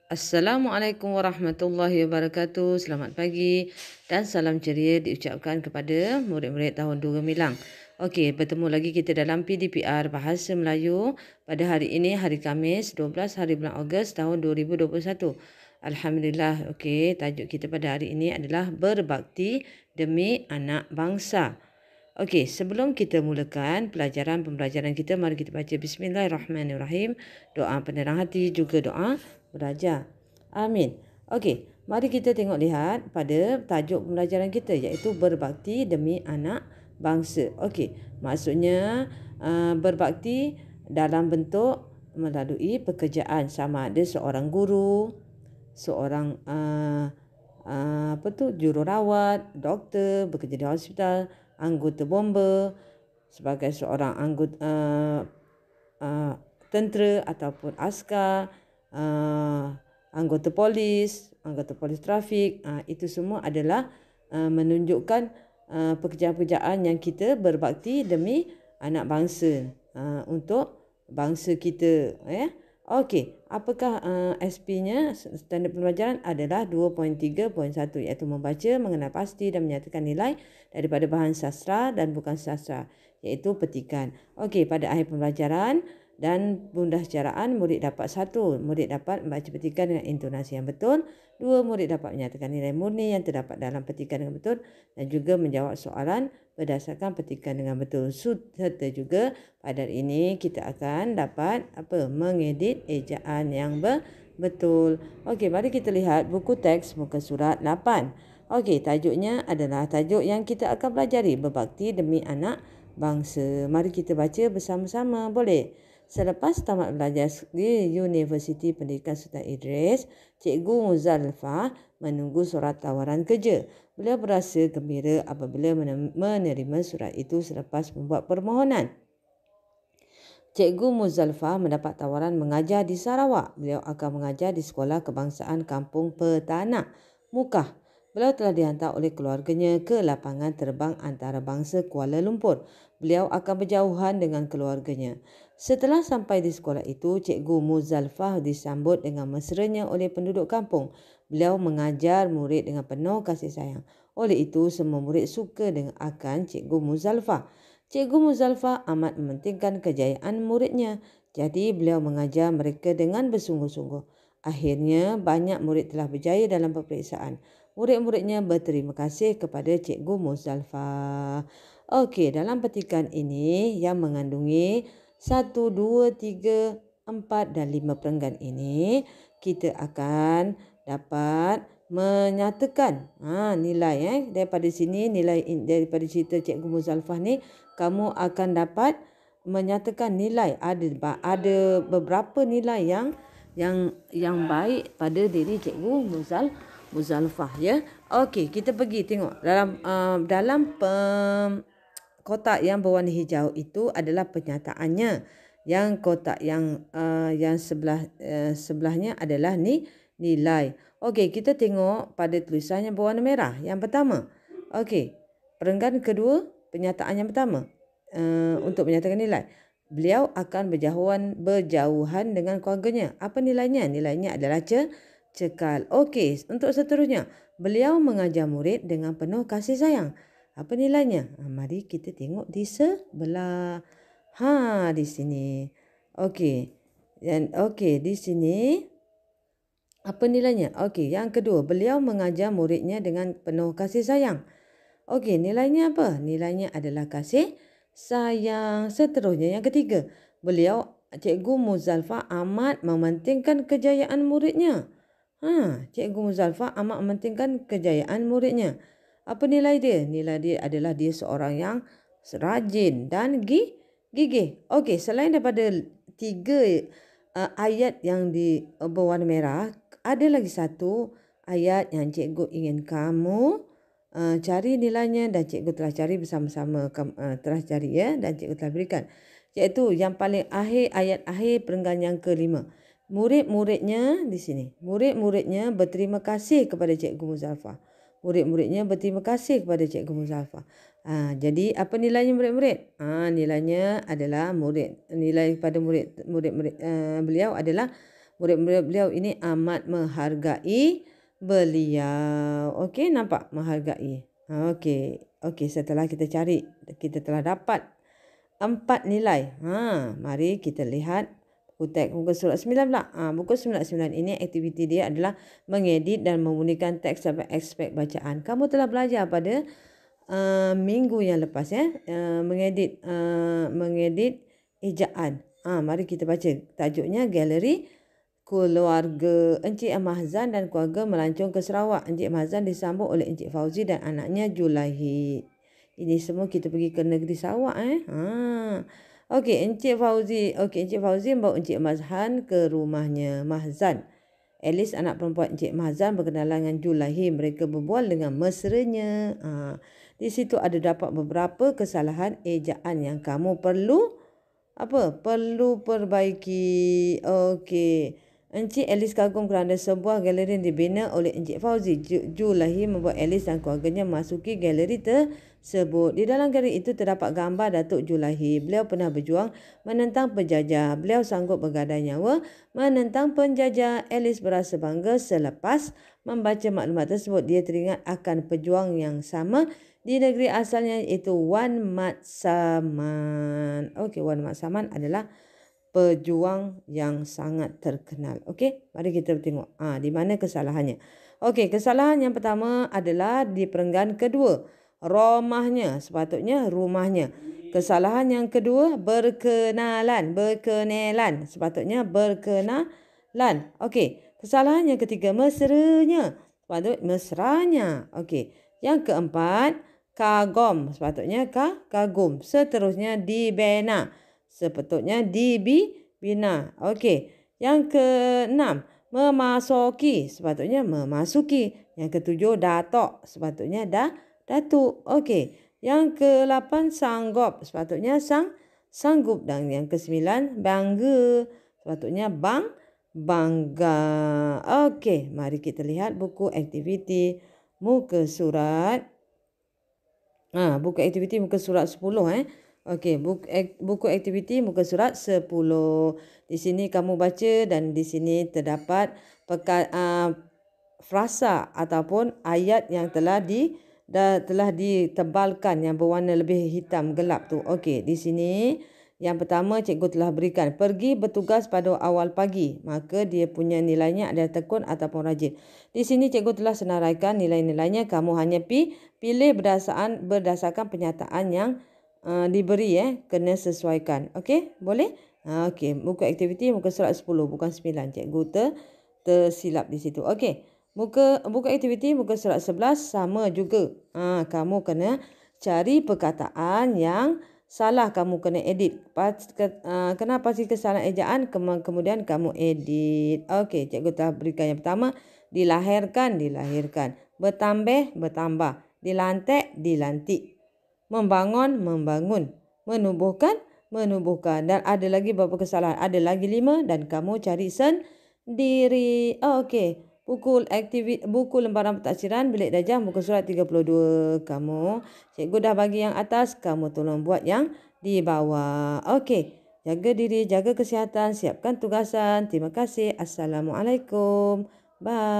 Assalamualaikum warahmatullahi wabarakatuh. Selamat pagi dan salam ceria diucapkan kepada murid-murid tahun 2 Gemilang. Okey, bertemu lagi kita dalam PDPR Bahasa Melayu pada hari ini, hari Khamis, 12 hari bulan Ogos tahun 2021. Alhamdulillah, okey, tajuk kita pada hari ini adalah berbakti demi anak bangsa. Okey, sebelum kita mulakan pembelajaran kita, mari kita baca Bismillahirrahmanirrahim. Doa penerang hati juga doa beraja. Amin. Okey, mari kita tengok lihat pada tajuk pembelajaran kita iaitu berbakti demi anak bangsa. Okey, maksudnya berbakti dalam bentuk melalui pekerjaan, sama ada seorang guru, seorang jururawat, doktor, bekerja di hospital, anggota bomba, sebagai seorang anggota tentera ataupun askar, anggota polis trafik. Itu semua adalah menunjukkan pekerjaan-pekerjaan yang kita berbakti demi anak bangsa, untuk bangsa kita. Okey, apakah SP-nya? Standard pembelajaran adalah 2.3.1 iaitu membaca, mengenal pasti dan menyatakan nilai daripada bahan sastra dan bukan sastra iaitu petikan. Okey, pada akhir pembelajaran dan bunda secaraan, murid dapat 1. Murid dapat membaca petikan dengan intonasi yang betul. 2. Murid dapat menyatakan nilai murni yang terdapat dalam petikan dengan betul dan juga menjawab soalan berdasarkan petikan dengan betul. Serta juga pada hari ini kita akan dapat mengedit ejaan yang betul. Okey, mari kita lihat buku teks muka surat 8. Okey, tajuknya adalah tajuk yang kita akan pelajari, berbakti demi anak bangsa. Mari kita baca bersama-sama, boleh? Selepas tamat belajar di Universiti Pendidikan Sultan Idris, Cikgu Muzalfah menunggu surat tawaran kerja. Beliau berasa gembira apabila menerima surat itu selepas membuat permohonan. Cikgu Muzalfah mendapat tawaran mengajar di Sarawak. Beliau akan mengajar di Sekolah Kebangsaan Kampung Petanak, Mukah. Beliau telah dihantar oleh keluarganya ke lapangan terbang antarabangsa Kuala Lumpur. Beliau akan berjauhan dengan keluarganya. Setelah sampai di sekolah itu, Cikgu Muzalfah disambut dengan mesranya oleh penduduk kampung. Beliau mengajar murid dengan penuh kasih sayang. Oleh itu, semua murid suka dengan akan Cikgu Muzalfah. Cikgu Muzalfah amat mementingkan kejayaan muridnya. Jadi, beliau mengajar mereka dengan bersungguh-sungguh. Akhirnya, banyak murid telah berjaya dalam peperiksaan. Murid-muridnya berterima kasih kepada Cikgu Muzalfah. Okey, dalam petikan ini yang mengandungi 1, 2, 3, 4 dan 5 perenggan ini, kita akan dapat menyatakan nilai daripada sini, nilai daripada cerita Cikgu Muzalfah ni, kamu akan dapat menyatakan nilai. Ada beberapa nilai yang baik pada diri Cikgu Muzalfah, ya. Okey, kita pergi tengok dalam kotak yang berwarna hijau itu adalah penyataannya. Yang kotak yang sebelahnya adalah nilai. Okey, kita tengok pada tulisan yang berwarna merah. Yang pertama. Okey, perenggan kedua, penyataan yang pertama untuk menyatakan nilai. Beliau akan berjauhan dengan keluarganya. Apa nilainya? Nilainya adalah cekal. Okey, untuk seterusnya, beliau mengajar murid dengan penuh kasih sayang. Apa nilainya? Mari kita tengok di sebelah. Di sini. Okey. Dan di sini apa nilainya? Okey, yang kedua, beliau mengajar muridnya dengan penuh kasih sayang. Okey, nilainya apa? Nilainya adalah kasih sayang. Seterusnya, yang ketiga, Cikgu Muzalfah amat mementingkan kejayaan muridnya. Cikgu Muzalfah amat mementingkan kejayaan muridnya. Apa nilai dia? Nilai dia adalah dia seorang yang rajin dan gigih. Okey, selain daripada 3 ayat yang berwarna merah, ada lagi satu ayat yang cikgu ingin kamu cari nilainya, dan cikgu telah cari bersama-sama, telah cari, ya, dan cikgu telah berikan. Iaitu yang paling akhir, ayat akhir perenggan yang ke-5. Murid-muridnya di sini. Murid-muridnya berterima kasih kepada Cikgu Muzalfah. Murid-muridnya berterima kasih kepada Cikgu Muzalfah. Jadi apa nilainya murid-murid? Nilainya adalah nilai pada murid beliau adalah Murid-murid beliau ini amat menghargai beliau. Okey, nampak? Menghargai. Okey, setelah kita cari, kita telah dapat 4 nilai. Mari kita lihat buku teks muka surat 9 pula. Buku surat 9 ini aktiviti dia adalah mengedit dan memurnikan teks sampai aspek bacaan. Kamu telah belajar pada minggu yang lepas mengedit ejaan. Mari kita baca. Tajuknya Galeri Keluarga Encik Mahzan dan keluarga melancong ke Sarawak. Encik Mahzan disambut oleh Encik Fauzi dan anaknya Julaihi. Ini semua kita pergi ke negeri Sarawak. Okey, Encik Fauzi membawa Encik Mahzan ke rumahnya. Mahzan, Alice anak perempuan Encik Mahzan berkenalan dengan Julaihi. Mereka berbual dengan mesranya. Di situ ada dapat beberapa kesalahan ejaan yang kamu perlu perbaiki. Okey. Encik Alice kagum kerana sebuah galeri yang dibina oleh Encik Fauzi. Julaihi membuat Alice dan keluarganya masuki galeri tersebut. Di dalam galeri itu terdapat gambar Datuk Julaihi. Beliau pernah berjuang menentang penjajah. Beliau sanggup bergadai nyawa menentang penjajah. Alice berasa bangga selepas membaca maklumat tersebut. Dia teringat akan pejuang yang sama di negeri asalnya, iaitu Wan Mat Saman. Okey, Wan Mat Saman adalah pejuang yang sangat terkenal. Okey, mari kita tengok di mana kesalahannya. Okey, kesalahan yang pertama adalah di perenggan kedua. Rumahnya, sepatutnya rumahnya. Kesalahan yang kedua, berkenalan. Sepatutnya berkenalan. Okey, kesalahan yang ketiga, mesranya. Sepatutnya mesranya. Okey, yang keempat, kagum. Sepatutnya kagum. Seterusnya dibina. Sepatutnya dibina. Okey. Yang keenam, memasuki. Sepatutnya memasuki. Yang ketujuh, datuk. Sepatutnya datuk. Okey. Yang ke-8, sanggup. Sepatutnya sanggup. Dan yang ke-9, bangga. Sepatutnya bangga. Okey. Mari kita lihat buku aktiviti muka surat. Buku aktiviti muka surat 10. Okey, buku aktiviti muka surat 10. Di sini kamu baca dan di sini terdapat frasa ataupun ayat yang telah ditebalkan yang berwarna lebih hitam gelap tu. Okey, di sini yang pertama cikgu telah berikan pergi bertugas pada awal pagi, maka dia punya nilainya adalah tekun ataupun rajin. Di sini cikgu telah senaraikan nilai-nilainya. Kamu hanya pilih berdasarkan penyataan yang diberi kena sesuaikan. Okey, boleh? Okey, buku aktiviti muka surat 10 bukan 9. Cikgu tersilap di situ. Okey. Buku aktiviti muka surat 11 sama juga. Kamu kena cari perkataan yang salah, kamu kena edit. Kena pasti kesalahan ejaan, kemudian kamu edit. Okey, cikgu telah berikan yang pertama, dilahirkan. Bertambah. Dilantik. Membangun. Menubuhkan. Dan ada lagi beberapa kesalahan. Ada lagi 5 dan kamu cari sendiri. Okey. Buku lembaran pentaksiran bilik darjah muka surat 32. Cikgu dah bagi yang atas, kamu tolong buat yang di bawah. Okey. Jaga diri, jaga kesihatan, siapkan tugasan. Terima kasih. Assalamualaikum. Bye.